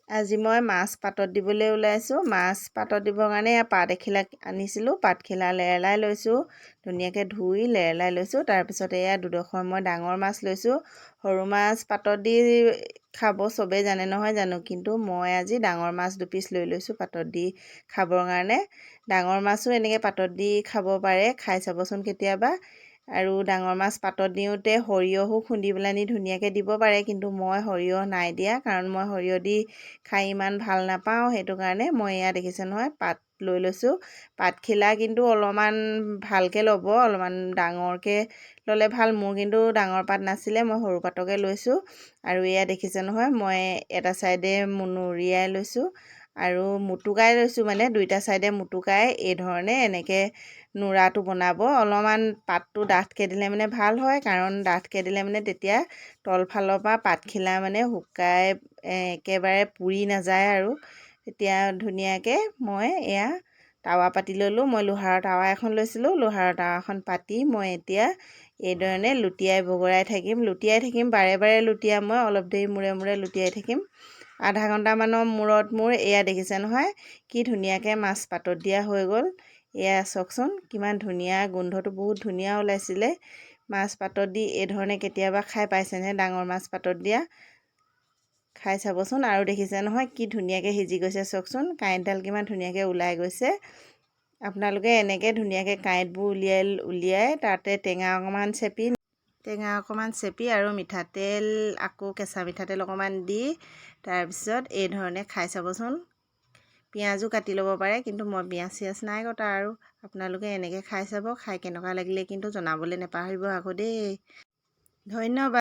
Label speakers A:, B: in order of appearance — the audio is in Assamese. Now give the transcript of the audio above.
A: আজি মই মাছ পাতত দিবলৈ ওলাইছোঁ। মাছ পাতত দিবৰ কাৰণে পাত এখিলা আনিছিলোঁ। পাতখিলা লেৰেলাই লৈছোঁ, ধুনীয়াকৈ ধুই লেৰেলাই লৈছোঁ। তাৰপিছত এয়া দুডোখৰ মই ডাঙৰ মাছ লৈছোঁ। সৰু মাছ পাতত দি খাব চবেই জানে নহয় জানো, কিন্তু মই আজি ডাঙৰ মাছ দুপিচ লৈ লৈছোঁ পাতত দি খাবৰ কাৰণে। ডাঙৰ মাছো এনেকৈ পাতত দি খাব পাৰে, খাই চাবচোন কেতিয়াবা। আৰু ডাঙৰ মাছ পাতত দিওঁতে সৰিয়হো খুন্দি পেলানি ধুনীয়াকৈ দিব পাৰে, কিন্তু মই সৰিয়হ নাই দিয়া, কাৰণ মই সৰিয়হ দি খাই ইমান ভাল নাপাওঁ। সেইটো কাৰণে মই এয়া দেখিছে নহয় পাত লৈ লৈছোঁ। পাতখিলা কিন্তু অলপমান ভালকৈ ল'ব, অলপমান ডাঙৰকৈ ল'লে ভাল। মোৰ কিন্তু ডাঙৰ পাত নাছিলে, মই সৰু পাতকে লৈছোঁ। আৰু এয়া দেখিছে নহয় মই এটা ছাইডে নুৰিয়াই লৈছোঁ আৰু মুটুকাই লৈছোঁ, মানে দুইটা ছাইডে মুটুকাই এইধৰণে এনেকৈ নোৰাটো বনাব। অলপমান পাতটো ডাঠকৈ দিলে মানে ভাল হয়, কাৰণ ডাঠকৈ দিলে মানে তেতিয়া তলফালৰ পৰা পাতখিলা মানে শুকাই একেবাৰে পুৰি নাযায়। আৰু তেতিয়া ধুনীয়াকৈ মই এয়া টাৱা পাতি ল'লোঁ। মই লোহাৰৰ টাৱা এখন লৈছিলোঁ। লোহাৰৰ টাৱাখন পাতি মই এতিয়া এইধৰণে লুটিয়াই বগৰাই থাকিম বাৰে বাৰে লুটিয়াম। মই অলপ দেৰি মূৰে মূৰে লুটিয়াই থাকিম। আধা ঘণ্টামানৰ মূৰত মোৰ এয়া দেখিছে নহয় কি ধুনীয়াকৈ মাছ পাতত দিয়া হৈ গ'ল। এয়া চাওকচোন কিমান ধুনীয়া, গোন্ধটো বহুত ধুনীয়া ওলাইছিলে। মাছ পাতত দি এইধৰণে কেতিয়াবা খাই পাইছেনে? ডাঙৰ মাছ পাতত দিয়া খাই চাবচোন। আৰু দেখিছে নহয় কি ধুনীয়াকৈ সিজি গৈছে, চাওকচোন কাঁইটডাল কিমান ধুনীয়াকৈ ওলাই গৈছে। আপোনালোকে এনেকৈ ধুনীয়াকৈ কাঁইটবোৰ উলিয়াই তাতে টেঙা অকণমান চেপি আৰু মিঠাতেল, আকৌ কেঁচা মিঠাতেল অকণমান দি তাৰপিছত এইধৰণে খাই চাবচোন। পিঁয়াজো কাটি ল'ব পাৰে, কিন্তু মই পিঁয়াজ চিয়াজ নাই কটা। আৰু আপোনালোকে এনেকৈ খাই চাব, খাই কেনেকুৱা লাগিলে কিন্তু জনাবলৈ নাপাহৰিব আকৌ দেই। ধন্যবাদ।